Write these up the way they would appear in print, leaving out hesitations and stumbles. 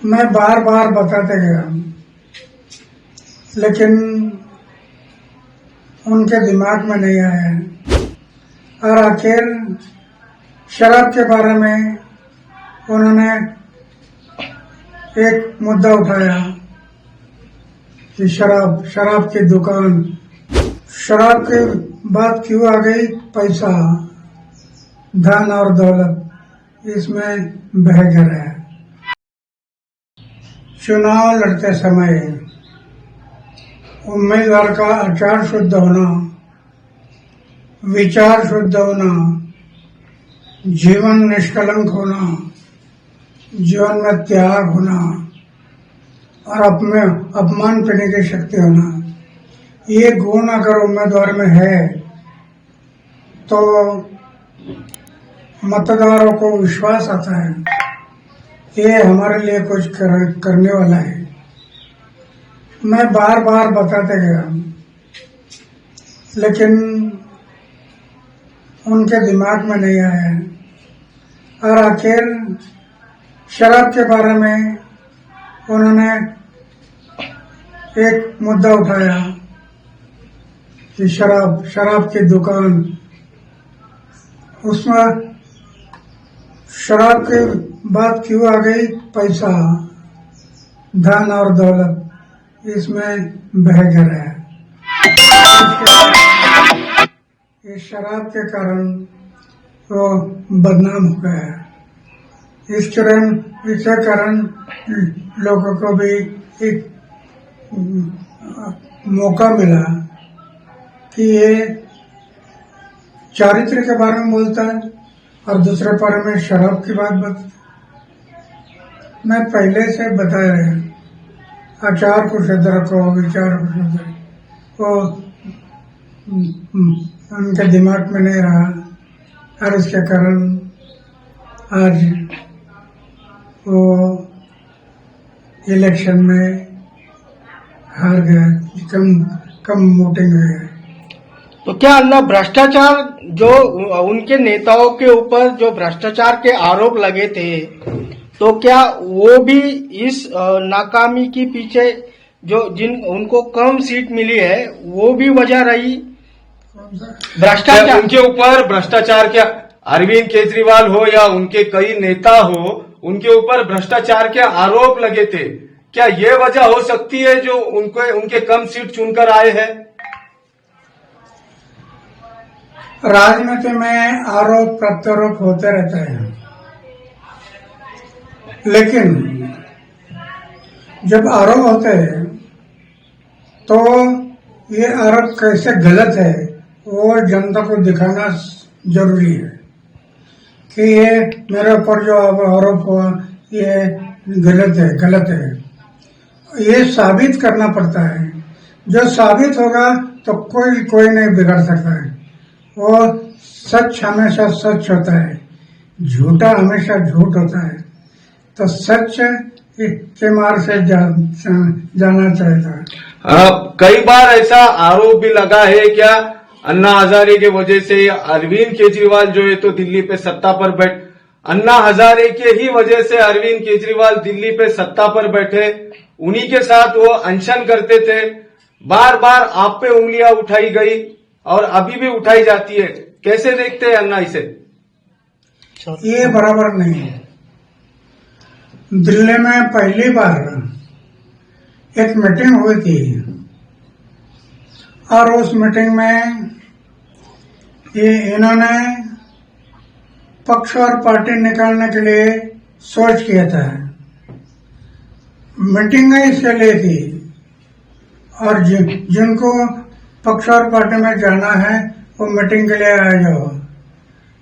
मैं बार बार बताते गया, लेकिन उनके दिमाग में नहीं आया। और आखिर शराब के बारे में उन्होंने एक मुद्दा उठाया कि शराब की दुकान। शराब की बात क्यों आ गई? पैसा, धन और दौलत इसमें बह गया है। चुनाव लड़ते समय उम्मीदवार का आचार शुद्ध होना, विचार शुद्ध होना, जीवन निष्कलंक होना, जीवन में त्याग होना और अपमान करने की शक्ति होना, ये गुण अगर उम्मीदवार में है तो मतदारों को विश्वास आता है ये हमारे लिए कुछ करने वाला है। मैं बार बार बताते गया, लेकिन उनके दिमाग में नहीं आया। और आखिर शराब के बारे में उन्होंने एक मुद्दा उठाया कि शराब की दुकान। उसमें शराब की बात क्यों आ गई? पैसा, धन और दौलत इसमें बह गया है। इस शराब के कारण वो बदनाम हो गया। इसके कारण लोगों को भी एक मौका मिला कि ये चारित्र के बारे में बोलता है और दूसरे बारे में शराब की बात बता। मैं पहले से बताया है, आचार को शुद्ध रखो, विचार को शुद्ध रखो। वो उनके दिमाग में नहीं रहा और इसके कारण आज वो इलेक्शन में हार गया, कम वोटिंग हुई है। तो क्या अन्ना भ्रष्टाचार जो उनके नेताओं के ऊपर जो भ्रष्टाचार के आरोप लगे थे, तो क्या वो भी इस नाकामी के पीछे जो उनको कम सीट मिली है वो भी वजह रही? भ्रष्टाचार उनके ऊपर भ्रष्टाचार क्या, अरविंद केजरीवाल हो या उनके कई नेता हो, उनके ऊपर भ्रष्टाचार के आरोप लगे थे। क्या ये वजह हो सकती है जो उनके कम सीट चुनकर आए हैं? राजनीति में आरोप प्रत्यारोप होते रहते हैं, लेकिन जब आरोप होते हैं तो ये आरोप कैसे गलत है वो जनता को दिखाना जरूरी है कि ये मेरे ऊपर जो आरोप हुआ ये गलत है। ये साबित करना पड़ता है। जो साबित होगा तो कोई नहीं बिगाड़ सकता है। वो सच हमेशा सच होता है, झूठा हमेशा झूठ होता है। तो सच के मार्ग से जाना चाहिए। कई बार ऐसा आरोप भी लगा है क्या अन्ना हजारे की वजह से अरविंद केजरीवाल जो है तो दिल्ली पे सत्ता पर अन्ना हजारे के ही वजह से अरविंद केजरीवाल दिल्ली पे सत्ता पर बैठे, उन्हीं के साथ वो अनशन करते थे। बार बार आप पे उंगलियां उठाई गई और अभी भी उठाई जाती है। कैसे देखते हैं अन्ना इसे? ये बराबर नहीं है। दिल्ली में पहली बार एक मीटिंग हुई थी और उस मीटिंग में इन्होंने पक्ष और पार्टी निकालने के लिए सोच किया था। मीटिंग इसके लिए थी और जिनको पक्ष और पार्टी में जाना है वो मीटिंग के लिए आ जाओ।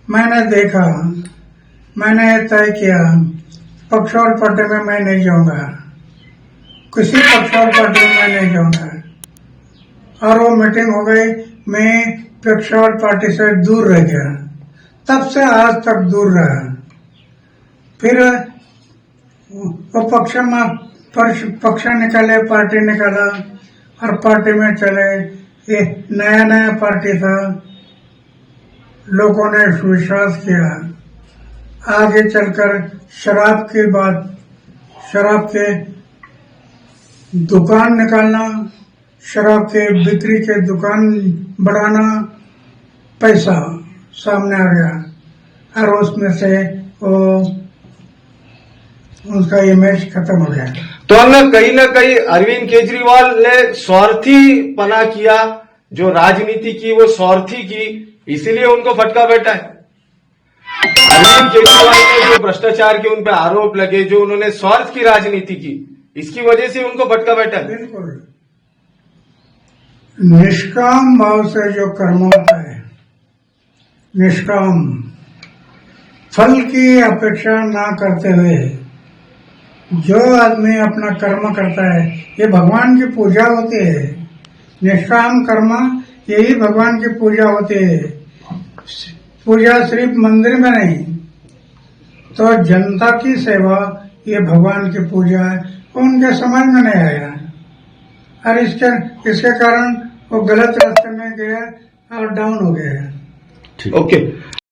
मैंने देखा, मैंने तय किया पक्ष और पार्टी में मैं नहीं जाऊंगा, किसी पक्ष और पार्टी में मैं नहीं जाऊंगा। और वो मीटिंग हो गई, मैं पक्ष और पार्टी से दूर रह गया। तब से आज तक दूर रहा। फिर वो पक्ष निकाले, पार्टी निकाला और पार्टी में चले। ये नया पार्टी था, लोगों ने विश्वास किया। आगे चलकर शराब की बात शराब के दुकान निकालना, शराब के बिक्री के दुकान बढ़ाना, पैसा सामने आ गया और उसमें से वो उसका इमेज खत्म हो गया। तो अन्ना कहीं ना कहीं अरविंद केजरीवाल ने स्वार्थी पना किया, जो राजनीति की वो स्वार्थी की, इसीलिए उनको फटका बैठा है। अरविंद केजरीवाल ने जो भ्रष्टाचार के उन पे आरोप लगे, जो उन्होंने स्वार्थ की राजनीति की, इसकी वजह से उनको फटका बैठा है। बिल्कुल निष्काम भाव से जो कर्म होता है, निष्काम फल की अपेक्षा ना करते हुए जो आदमी अपना कर्म करता है, ये भगवान की पूजा होती है। निष्काम कर्म यही भगवान की पूजा होती है। पूजा सिर्फ मंदिर में नहीं, तो जनता की सेवा ये भगवान की पूजा है। उनके समझ में नहीं आया और इसके कारण वो गलत रास्ते में गया और डाउन हो गया। ओके।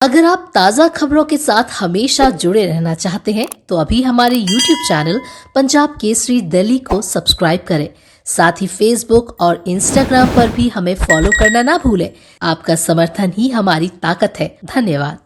अगर आप ताज़ा खबरों के साथ हमेशा जुड़े रहना चाहते हैं तो अभी हमारे YouTube चैनल पंजाब केसरी दिल्ली को सब्सक्राइब करें। साथ ही Facebook और Instagram पर भी हमें फॉलो करना ना भूलें। आपका समर्थन ही हमारी ताकत है। धन्यवाद।